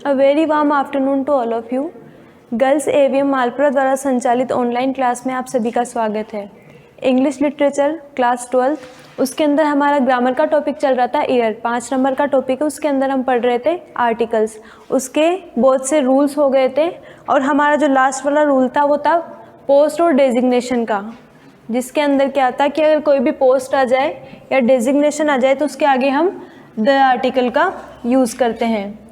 A very warm afternoon to all of you. Girls AVM Malpura द्वारा संचालित online class में आप सभी का स्वागत है। इंग्लिश लिटरेचर क्लास 12th, उसके अंदर हमारा ग्रामर का टॉपिक चल रहा था ईयर। 5 नंबर का टॉपिक है, उसके अंदर हम पढ़ रहे थे आर्टिकल्स। उसके बहुत से रूल्स हो गए थे और हमारा जो लास्ट वाला रूल था वो था पोस्ट और डेजिग्नेशन का, जिसके अंदर क्या था कि अगर कोई भी पोस्ट आ जाए या डेजिग्नेशन आ जाए तो उसके आगे हम द आर्टिकल का यूज़ करते हैं।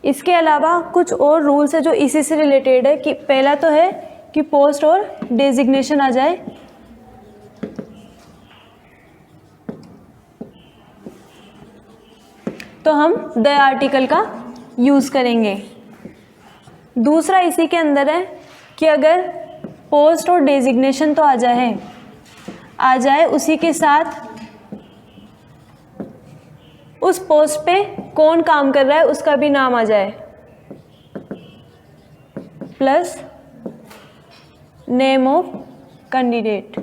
इसके अलावा कुछ और रूल्स है जो इसी से रिलेटेड है कि पहला तो है कि पोस्ट और डेजिग्नेशन आ जाए तो हम द आर्टिकल का यूज़ करेंगे। दूसरा इसी के अंदर है कि अगर पोस्ट और डेजिग्नेशन तो आ जाए उसी के साथ उस पोस्ट पे कौन काम कर रहा है उसका भी नाम आ जाए, प्लस नेम ऑफ कैंडिडेट,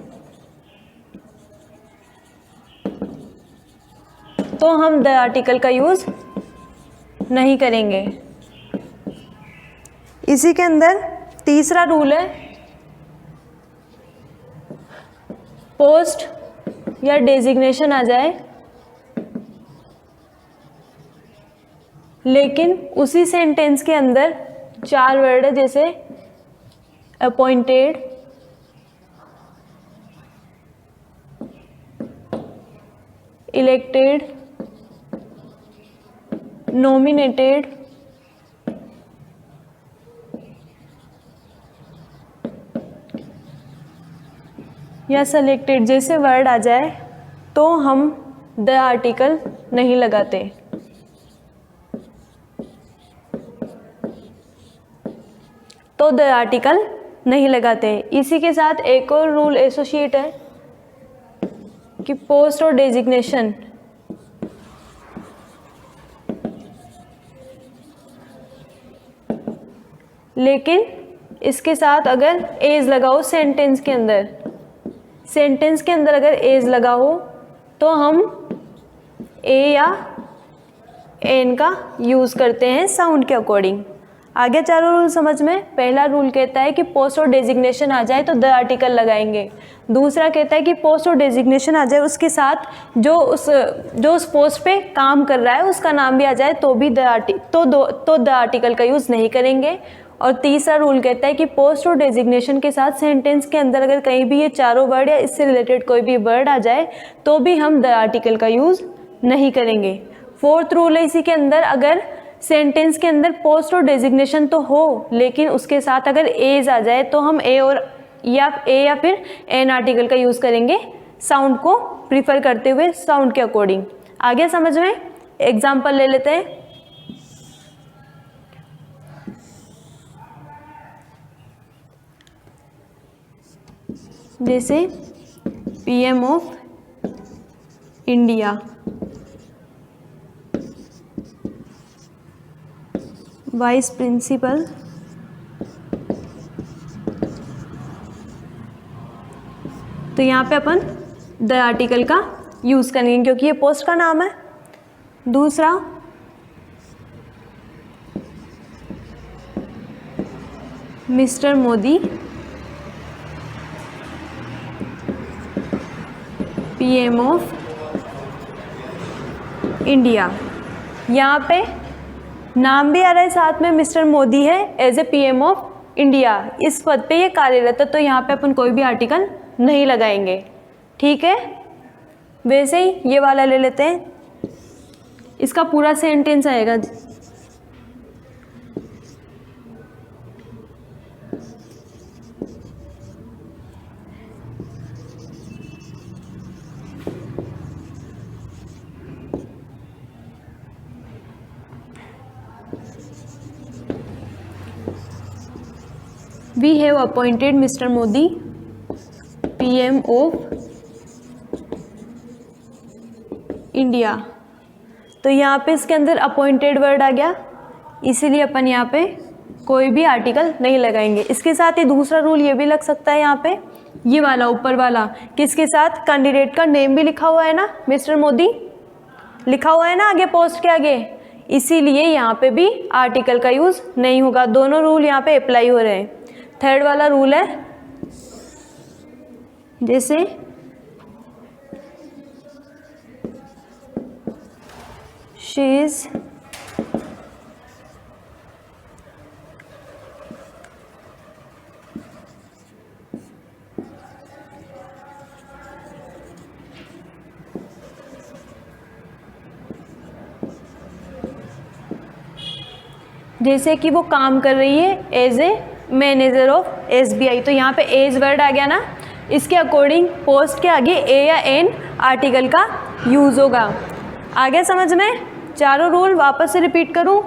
तो हम द आर्टिकल का यूज़ नहीं करेंगे। इसी के अंदर तीसरा रूल है पोस्ट या डेजिग्नेशन आ जाए लेकिन उसी सेंटेंस के अंदर 4 वर्ड है, जैसे अपॉइंटेड, इलेक्टेड, नॉमिनेटेड, या सेलेक्टेड जैसे वर्ड आ जाए तो हम द आर्टिकल नहीं लगाते। तो द आर्टिकल नहीं लगाते। इसी के साथ एक और रूल एसोसिएट है कि पोस्ट और डेजिग्नेशन लेकिन इसके साथ अगर एज लगाओ सेंटेंस के अंदर अगर एज लगा हो तो हम ए या एन का यूज़ करते हैं साउंड के अकॉर्डिंग। आगे चारों रूल समझ में। पहला रूल कहता है कि पोस्ट और डेजिग्नेशन आ जाए तो द आर्टिकल लगाएंगे। दूसरा कहता है कि पोस्ट और डेजिग्नेशन आ जाए उसके साथ जो उस पोस्ट पे काम कर रहा है उसका नाम भी आ जाए तो भी द आर्टिकल का यूज़ नहीं करेंगे। और तीसरा रूल कहता है कि पोस्ट और डेजिग्नेशन के साथ सेंटेंस के अंदर अगर कहीं भी ये चारों वर्ड या इससे रिलेटेड कोई भी वर्ड आ जाए तो भी हम द आर्टिकल का यूज़ नहीं करेंगे। फोर्थ रूल है इसी के अंदर, अगर सेंटेंस के अंदर पोस्ट और डेजिग्नेशन तो हो लेकिन उसके साथ अगर एज आ जाए तो हम ए या फिर एन आर्टिकल का यूज़ करेंगे, साउंड को प्रीफर करते हुए साउंड के अकॉर्डिंग। आगे समझ में एग्जाम्पल ले लेते हैं। जैसे PM of India, vice principal, तो यहाँ पे अपन द आर्टिकल का यूज़ करेंगे क्योंकि ये पोस्ट का नाम है। दूसरा mister Modi, PM of India, यहाँ पे नाम भी आ रहा है साथ में, मिस्टर मोदी है as a PM of India, इस पद पे ये कार्यरत है, तो यहाँ पे अपन कोई भी आर्टिकल नहीं लगाएंगे। ठीक है, वैसे ही ये वाला ले लेते हैं, इसका पूरा सेंटेंस आएगा। We have appointed Mr. Modi PM of India। तो यहाँ पे इसके अंदर अपॉइंटेड वर्ड आ गया, इसीलिए अपन यहाँ पे कोई भी आर्टिकल नहीं लगाएंगे। इसके साथ ही दूसरा रूल ये भी लग सकता है यहाँ पे, ये वाला ऊपर वाला, किसके साथ कैंडिडेट का नेम भी लिखा हुआ है ना, मिस्टर मोदी लिखा हुआ है ना आगे पोस्ट के आगे, इसीलिए यहाँ पे भी आर्टिकल का यूज़ नहीं होगा। दोनों रूल यहाँ पे अप्लाई हो रहे हैं। थर्ड वाला रूल है, जैसे शी इज जैसे कि वो काम कर रही है as a manager of SBI, तो यहाँ पे एज वर्ड आ गया ना, इसके अकॉर्डिंग पोस्ट के आगे ए या एन आर्टिकल का यूज़ होगा। आ गया समझ में? चारों रूल वापस से रिपीट करूँ।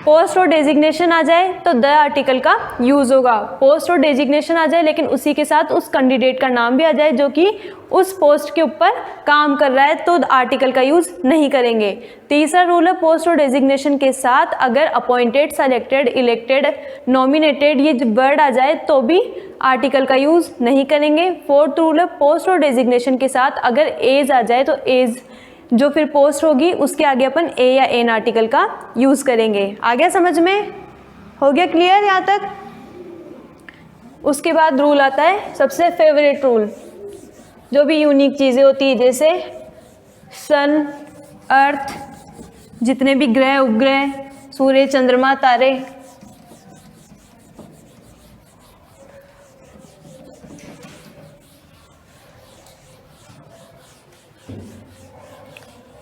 पोस्ट और डेजिग्नेशन आ जाए तो द आर्टिकल का यूज़ होगा। पोस्ट और डेजिग्नेशन आ जाए लेकिन उसी के साथ उस कैंडिडेट का नाम भी आ जाए जो कि उस पोस्ट के ऊपर काम कर रहा है, तो आर्टिकल का यूज़ नहीं करेंगे। तीसरा रूल है, पोस्ट और डेजिग्नेशन के साथ अगर अपॉइंटेड, सेलेक्टेड, इलेक्टेड, नॉमिनेटेड ये वर्ड आ जाए तो भी आर्टिकल का यूज़ नहीं करेंगे। फोर्थ रूल है, पोस्ट और डेजिग्नेशन के साथ अगर एज आ जाए तो एज जो फिर पोस्ट होगी उसके आगे अपन ए या एन आर्टिकल का यूज़ करेंगे। आ गया समझ में? हो गया क्लियर यहाँ तक? उसके बाद रूल आता है सबसे फेवरेट रूल, जो भी यूनिक चीज़ें होती है जैसे सन, अर्थ, जितने भी ग्रह, उपग्रह, सूर्य, चंद्रमा, तारे,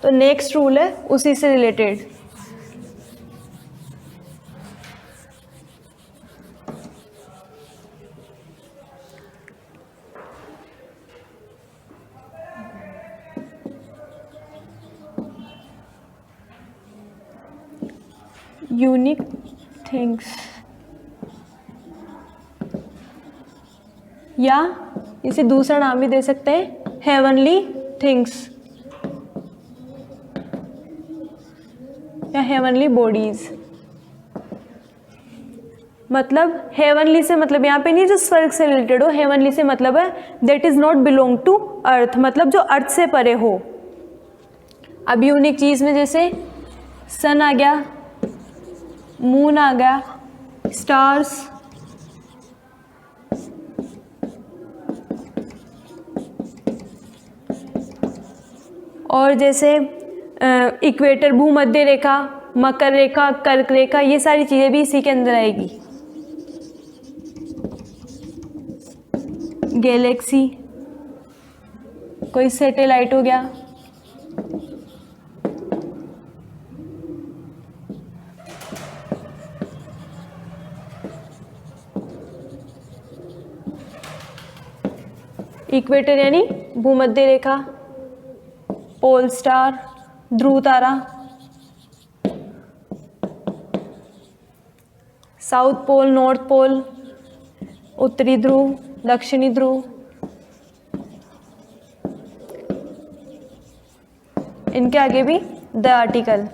तो नेक्स्ट रूल है उसी से रिलेटेड। यूनिक थिंग्स, या इसे दूसरा नाम भी दे सकते हैं, हेवनली थिंग्स या हेवनली बॉडीज। मतलब हेवनली से मतलब यहाँ पे नहीं जो स्वर्ग से रिलेटेड हो, हेवनली से मतलब है that is not belong to earth, मतलब जो अर्थ से परे हो। अब यूनिक चीज में जैसे सन आ गया, मून आ गया, स्टार्स, और जैसे इक्वेटर, भूमध्य रेखा, मकर रेखा, कर्क रेखा, ये सारी चीज़ें भी इसी के अंदर आएगी। गैलेक्सी, कोई सैटेलाइट हो गया, इक्वेटर यानी भूमध्य रेखा, पोल स्टार, ध्रुव तारा, साउथ पोल, नॉर्थ पोल, उत्तरी ध्रुव, दक्षिणी ध्रुव, इनके आगे भी द आर्टिकल।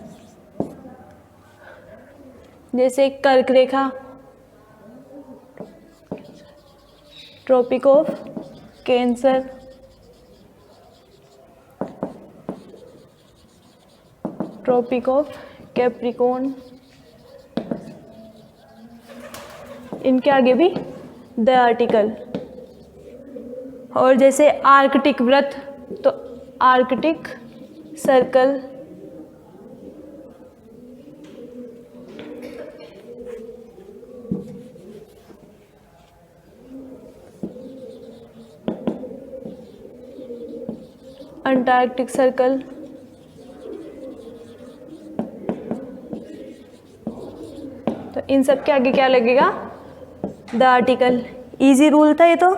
जैसे कर्क रेखा, tropic of cancer, tropic of capricorn, इनके आगे भी द आर्टिकल। और जैसे आर्कटिक व्रत, तो आर्कटिक सर्कल, अंटार्कटिक सर्कल, तो इन सब के आगे क्या लगेगा? The article. इजी रूल था ये तो।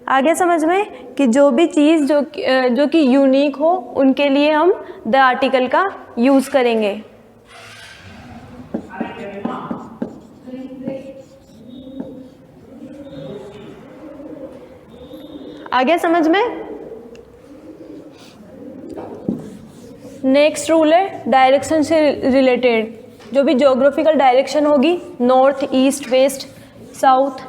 आ गया समझ में कि जो भी चीज़ जो कि यूनिक हो उनके लिए हम द आर्टिकल का यूज़ करेंगे। आ गया समझ में? नेक्स्ट रूल है डायरेक्शन से रिलेटेड। जो भी ज्योग्राफिकल डायरेक्शन होगी, north, east, west, south,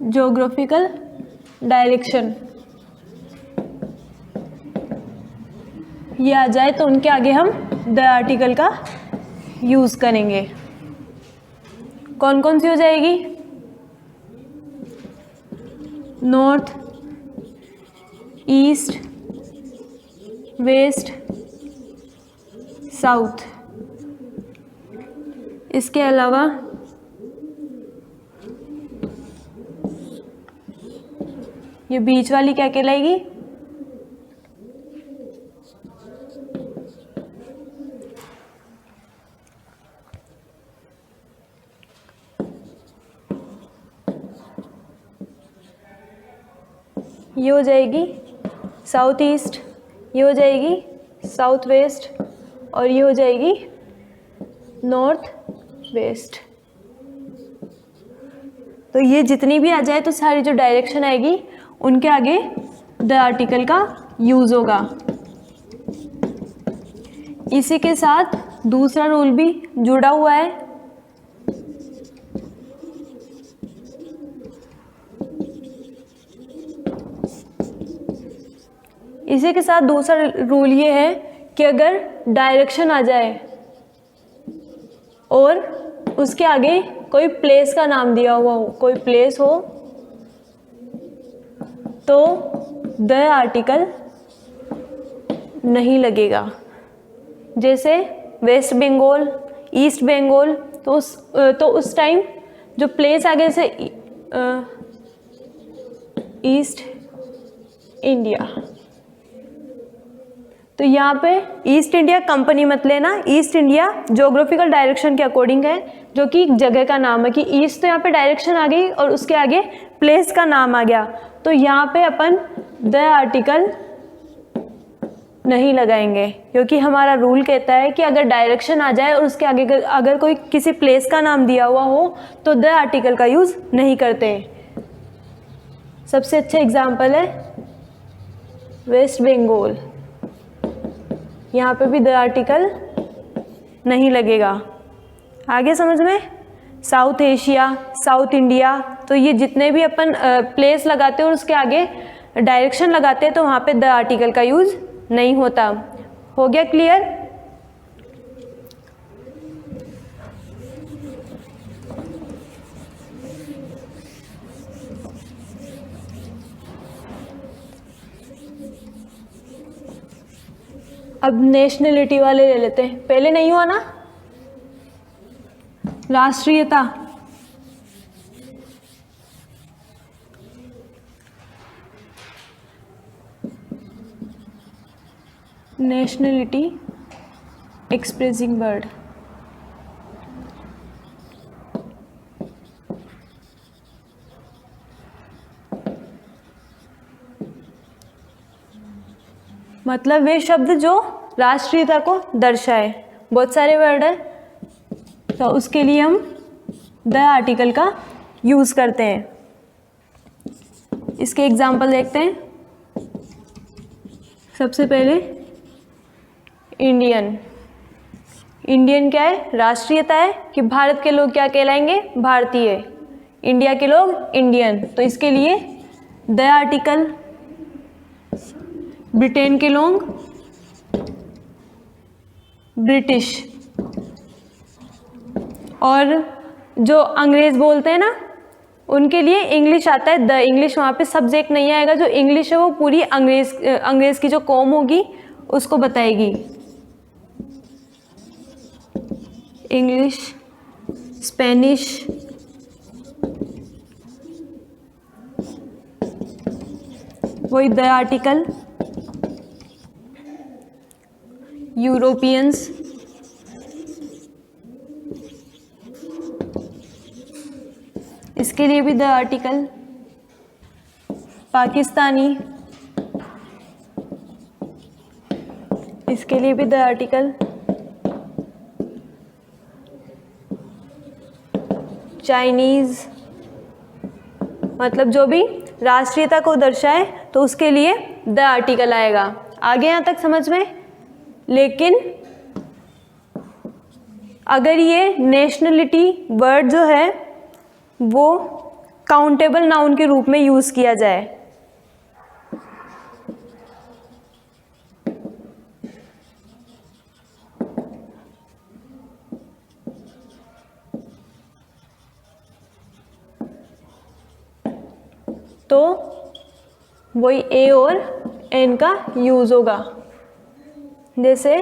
geographical direction ये आ जाए तो उनके आगे हम द आर्टिकल का यूज़ करेंगे। कौन कौन सी हो जाएगी? North, east, west, south. इसके अलावा ये बीच वाली क्या कहलाएगी? ये हो जाएगी साउथ ईस्ट, ये हो जाएगी साउथ वेस्ट और ये हो जाएगी नॉर्थ वेस्ट। तो ये जितनी भी आ जाए तो सारी जो डायरेक्शन आएगी उनके आगे द आर्टिकल का यूज़ होगा। इसी के साथ दूसरा रूल भी जुड़ा हुआ है। इसी के साथ दूसरा रूल ये है कि अगर डायरेक्शन आ जाए और उसके आगे कोई प्लेस का नाम दिया हुआ हो, कोई प्लेस हो, तो द आर्टिकल नहीं लगेगा। जैसे वेस्ट बंगाल, ईस्ट बंगाल, तो उस टाइम जो प्लेस आगे से ईस्ट इंडिया, तो यहाँ पे ईस्ट इंडिया कंपनी मत लेना, ईस्ट इंडिया ज्योग्राफिकल डायरेक्शन के अकॉर्डिंग है, जो कि एक जगह का नाम है कि ईस्ट, तो यहाँ पे डायरेक्शन आ गई और उसके आगे प्लेस का नाम आ गया, तो यहाँ पे अपन द आर्टिकल नहीं लगाएंगे, क्योंकि हमारा रूल कहता है कि अगर डायरेक्शन आ जाए और उसके आगे अगर कोई किसी प्लेस का नाम दिया हुआ हो तो द आर्टिकल का यूज़ नहीं करते। सबसे अच्छा एग्जाम्पल है वेस्ट बंगाल, यहाँ पे भी द आर्टिकल नहीं लगेगा। आगे समझ में? साउथ एशिया, साउथ इंडिया, तो ये जितने भी अपन प्लेस लगाते हैं और उसके आगे डायरेक्शन लगाते हैं तो वहाँ पे द आर्टिकल का यूज़ नहीं होता। हो गया क्लियर? अब नेशनलिटी वाले ले लेते हैं। पहले नहीं हुआ ना? राष्ट्रीयता, नेशनलिटी एक्सप्रेसिंग वर्ड, मतलब वे शब्द जो राष्ट्रीयता को दर्शाए। बहुत सारे वर्ड है तो उसके लिए हम द आर्टिकल का यूज़ करते हैं। इसके एग्जाम्पल देखते हैं। सबसे पहले इंडियन। इंडियन क्या है? राष्ट्रीयता है कि भारत के लोग क्या कहलाएंगे? भारतीय। इंडिया के लोग इंडियन, तो इसके लिए द आर्टिकल। ब्रिटेन के लोग ब्रिटिश, और जो अंग्रेज़ बोलते हैं ना उनके लिए इंग्लिश आता है द। इंग्लिश वहाँ पे सब्जेक्ट नहीं आएगा, जो इंग्लिश है वो पूरी अंग्रेज़ की जो कौम होगी उसको बताएगी। इंग्लिश, स्पेनिश, वही द आर्टिकल। यूरोपियंस, इसके लिए भी द आर्टिकल। पाकिस्तानी, इसके लिए भी द आर्टिकल। चाइनीज़, मतलब जो भी राष्ट्रीयता को दर्शाए तो उसके लिए द आर्टिकल आएगा। आगे यहाँ तक समझ में? लेकिन अगर ये नेशनलिटी वर्ड जो है वो काउंटेबल नाउन के रूप में यूज किया जाए। तो वही ए और एन का यूज होगा। जैसे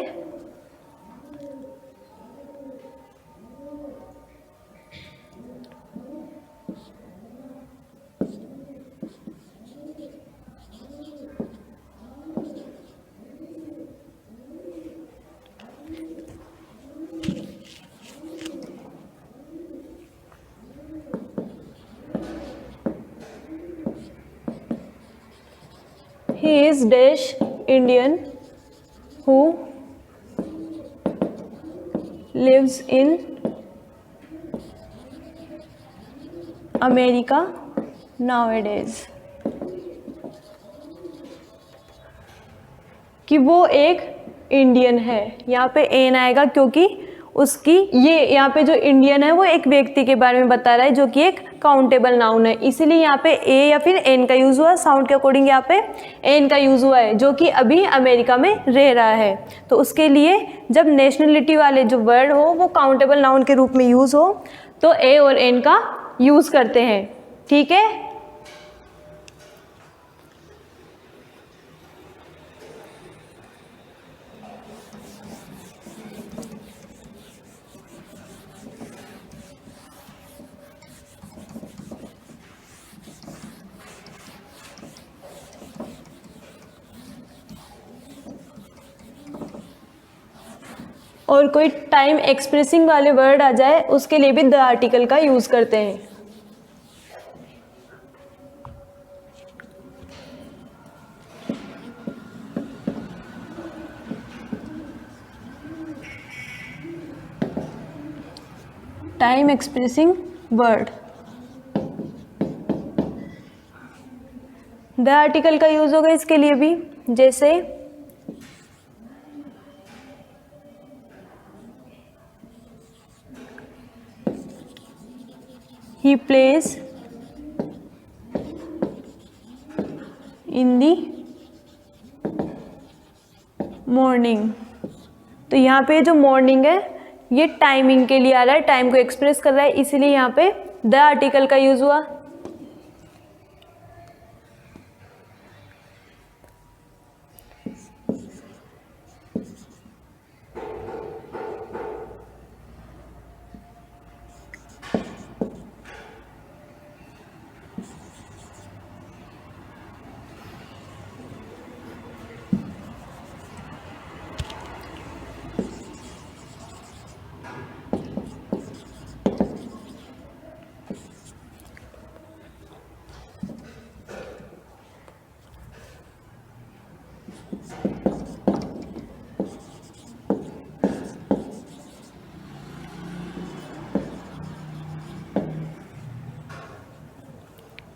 he is dash Indian who lives in America nowadays। कि वो एक इंडियन है। यहाँ पे एन आएगा क्योंकि उसकी ये यहाँ पे जो इंडियन है वो एक व्यक्ति के बारे में बता रहा है जो कि एक काउंटेबल नाउन है, इसीलिए यहाँ पे ए या फिर एन का यूज़ हुआ। साउंड के अकॉर्डिंग यहाँ पे एन का यूज़ हुआ है जो कि अभी अमेरिका में रह रहा है। तो उसके लिए जब नेशनलिटी वाले जो वर्ड हो वो काउंटेबल नाउन के रूप में यूज़ हो तो ए और एन का यूज़ करते हैं। ठीक है। और कोई टाइम एक्सप्रेसिंग वाले वर्ड आ जाए उसके लिए भी द आर्टिकल का यूज़ करते हैं। Time expressing word the article का यूज़ होगा इसके लिए भी। जैसे he plays in the morning। तो यहाँ पे जो मॉर्निंग है ये टाइमिंग के लिए आ रहा है, टाइम को एक्सप्रेस कर रहा है, इसीलिए यहाँ पे द आर्टिकल का यूज हुआ।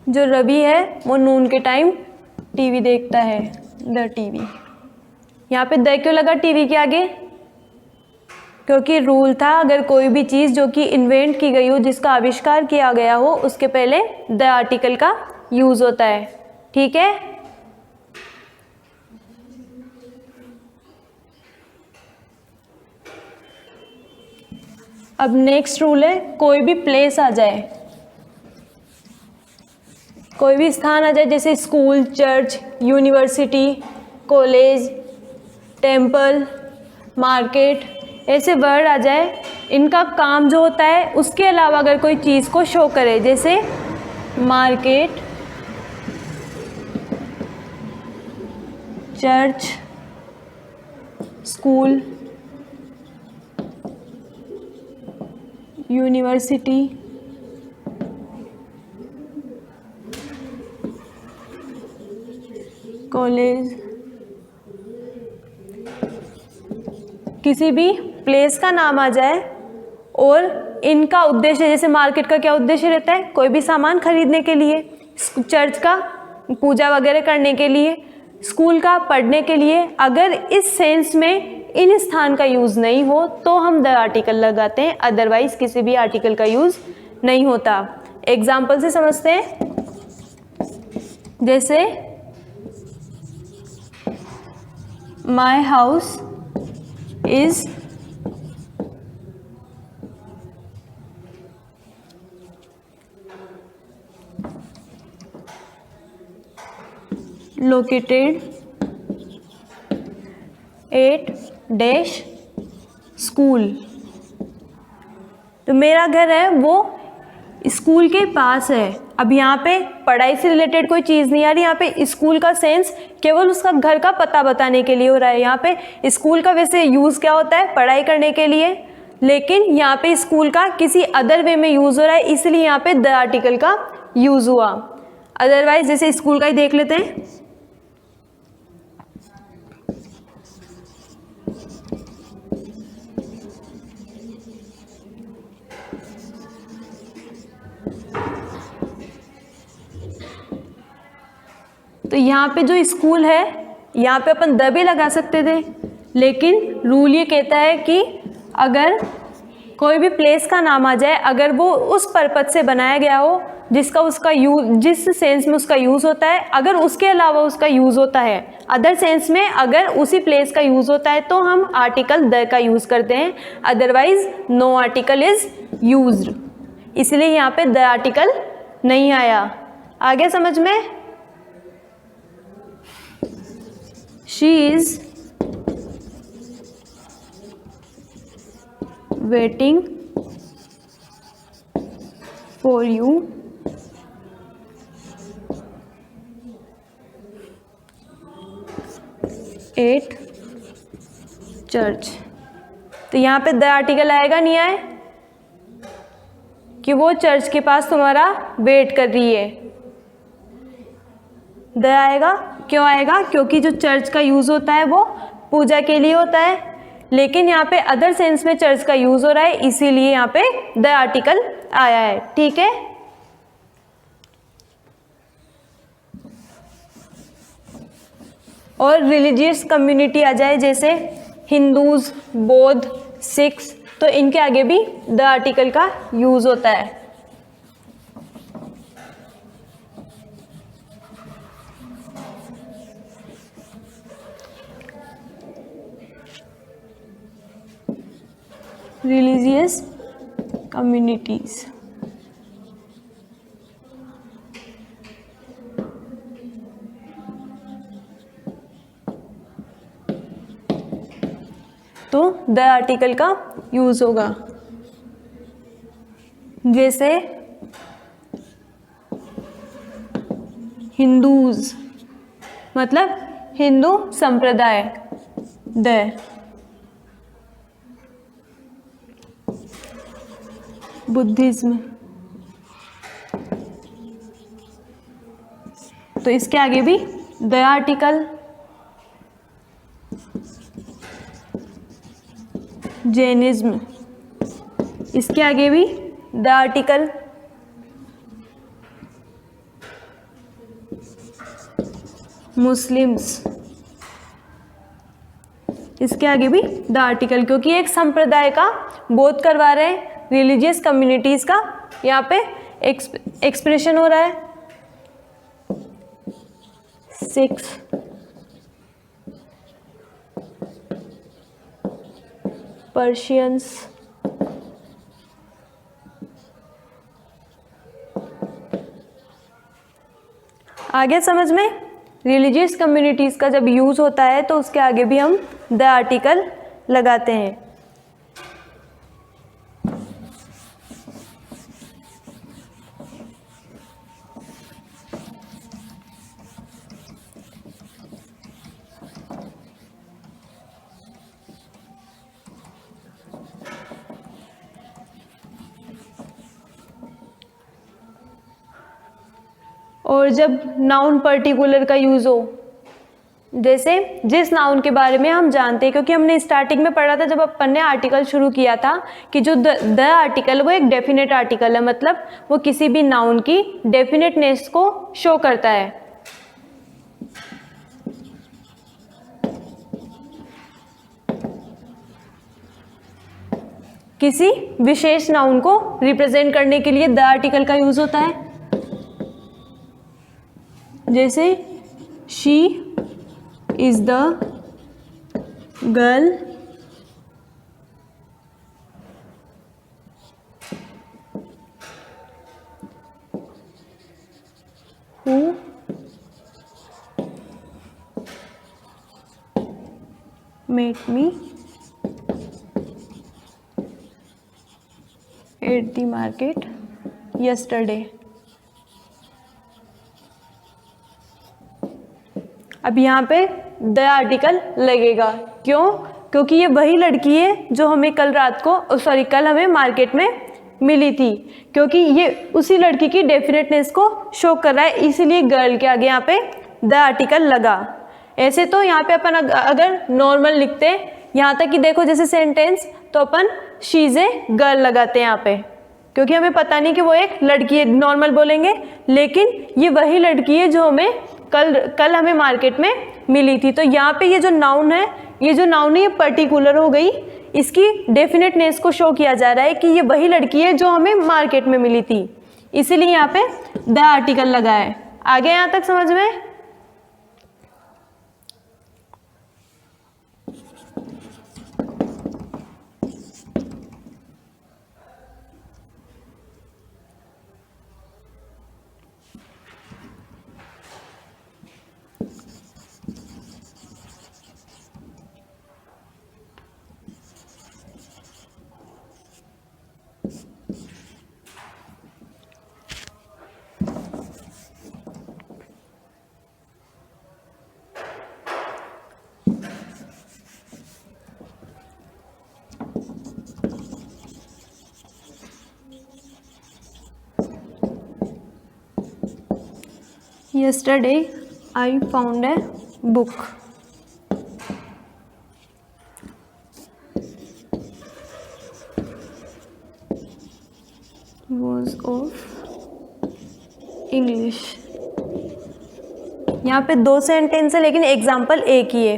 जो रवि है वो नून के टाइम टीवी देखता है, द टीवी। यहाँ पे द क्यों लगा टीवी के आगे? क्योंकि रूल था अगर कोई भी चीज़ जो कि इन्वेंट की गई हो, जिसका आविष्कार किया गया हो, उसके पहले द आर्टिकल का यूज़ होता है। ठीक है। अब नेक्स्ट रूल है कोई भी प्लेस आ जाए, कोई भी स्थान आ जाए, जैसे school, church, university, college, temple, market, ऐसे वर्ड आ जाए, इनका काम जो होता है उसके अलावा अगर कोई चीज़ को शो करे, जैसे market, church, school, university, college, किसी भी प्लेस का नाम आ जाए और इनका उद्देश्य, जैसे मार्केट का क्या उद्देश्य रहता है? कोई भी सामान खरीदने के लिए, चर्च का पूजा वगैरह करने के लिए, स्कूल का पढ़ने के लिए। अगर इस सेंस में इन स्थान का यूज़ नहीं हो तो हम द आर्टिकल लगाते हैं, अदरवाइज किसी भी आर्टिकल का यूज़ नहीं होता। एग्जाम्पल से समझते हैं। जैसे my house is located at dash school. तो मेरा घर है वो स्कूल के पास है। अब यहाँ पे पढ़ाई से रिलेटेड कोई चीज़ नहीं आ रही, यहाँ पे स्कूल का सेंस केवल उसका घर का पता बताने के लिए हो रहा है। यहाँ पे स्कूल का वैसे यूज़ क्या होता है, पढ़ाई करने के लिए, लेकिन यहाँ पे स्कूल का किसी अदर वे में यूज़ हो रहा है, इसलिए यहाँ पे द आर्टिकल का यूज़ हुआ। अदरवाइज जैसे स्कूल का ही देख लेते हैं। तो यहाँ पे जो स्कूल है यहाँ पे अपन द भी लगा सकते थे, लेकिन रूल ये कहता है कि अगर कोई भी प्लेस का नाम आ जाए, अगर वो उस पर्पज से बनाया गया हो जिसका उसका यूज, जिस सेंस में उसका यूज़ होता है, अगर उसके अलावा उसका यूज़ होता है अदर सेंस में, अगर उसी प्लेस का यूज़ होता है, तो हम आर्टिकल द का यूज़ करते हैं। Otherwise no article is used, इसलिए यहाँ पे द आर्टिकल नहीं आया। आगे समझ में? She is waiting for you at church। तो यहाँ पे द आर्टिकल आएगा नहीं आए कि वो चर्च के पास तुम्हारा वेट कर रही है। द आएगा, क्यों आएगा? क्योंकि जो चर्च का यूज़ होता है वो पूजा के लिए होता है, लेकिन यहाँ पे अदर सेंस में चर्च का यूज़ हो रहा है, इसीलिए यहाँ पे द आर्टिकल आया है। ठीक है, और रिलीजियस कम्युनिटी आ जाए जैसे हिंदूज, बौद्ध, सिख्स, तो इनके आगे भी द आर्टिकल का यूज़ होता है। रिलीजियस कम्युनिटीज, तो द आर्टिकल का यूज होगा। जैसे हिंदूज मतलब हिंदू संप्रदाय, द। बुद्धिज्म, तो इसके आगे भी द आर्टिकल। जैनिज्म, इसके आगे भी द आर्टिकल। मुस्लिम्स, इसके आगे भी द आर्टिकल, क्योंकि एक संप्रदाय का बोध करवा रहे हैं, रिलीजियस कम्युनिटीज का यहाँ पे एक्सप्रेशन हो रहा है। सिक्स, पर्शियंस, आगे समझ में? रिलीजियस कम्युनिटीज का जब यूज होता है तो उसके आगे भी हम द आर्टिकल लगाते हैं। और जब नाउन पर्टिकुलर का यूज़ हो, जैसे जिस नाउन के बारे में हम जानते हैं, क्योंकि हमने स्टार्टिंग में पढ़ा था जब अपन ने आर्टिकल शुरू किया था कि जो द आर्टिकल वो एक डेफिनेट आर्टिकल है, मतलब वो किसी भी नाउन की डेफिनेटनेस को शो करता है। किसी विशेष नाउन को रिप्रेजेंट करने के लिए द आर्टिकल का यूज होता है। जैसे she is the girl who met me at the market yesterday। अब यहाँ पे द आर्टिकल लगेगा, क्यों? क्योंकि ये वही लड़की है जो हमें कल हमें मार्केट में मिली थी, क्योंकि ये उसी लड़की की डेफिनेटनेस को शो कर रहा है, इसीलिए गर्ल के आगे यहाँ पे द आर्टिकल लगा। ऐसे तो यहाँ पे अपन अगर नॉर्मल लिखते यहाँ तक कि देखो जैसे सेंटेंस, तो अपन शी इज ए गर्ल लगाते हैं यहाँ पे, क्योंकि हमें पता नहीं कि वो एक लड़की है, नॉर्मल बोलेंगे। लेकिन ये वही लड़की है जो हमें कल हमें मार्केट में मिली थी। तो यहाँ पे ये जो नाउन है ये पर्टिकुलर हो गई, इसकी डेफिनेटनेस को शो किया जा रहा है कि ये वही लड़की है जो हमें मार्केट में मिली थी, इसीलिए यहाँ पे द आर्टिकल लगा है। आगे यहाँ तक समझ में? Yesterday I found a book was of English। यहाँ पे दो सेंटेंस है लेकिन एग्जाम्पल एक ही है।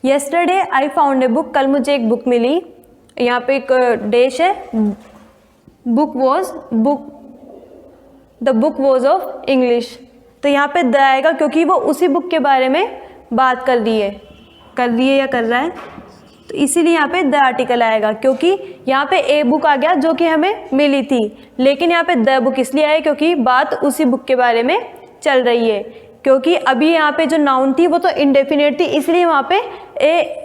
Yesterday I found a book, कल मुझे एक बुक मिली, यहाँ पे एक डेश है, the book was of English. तो यहाँ पे द आएगा क्योंकि वो उसी बुक के बारे में बात कर रही है या कर रहा है, तो इसीलिए यहाँ पे द आर्टिकल आएगा। क्योंकि यहाँ पे ए बुक आ गया जो कि हमें मिली थी, लेकिन यहाँ पे द बुक इसलिए आए क्योंकि बात उसी बुक के बारे में चल रही है। क्योंकि अभी यहाँ पे जो नाउन थी वो तो इंडेफिनेट थी, इसलिए वहाँ पे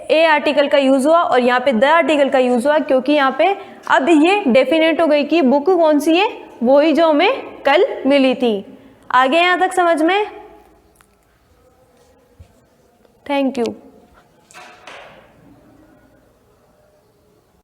ए आर्टिकल का यूज़ हुआ और यहाँ पे द आर्टिकल का यूज़ हुआ, क्योंकि यहाँ पे अब ये डेफिनेट हो गई कि बुक कौन सी है, वही जो हमें कल मिली थी। आगे यहाँ तक समझ में? Thank you.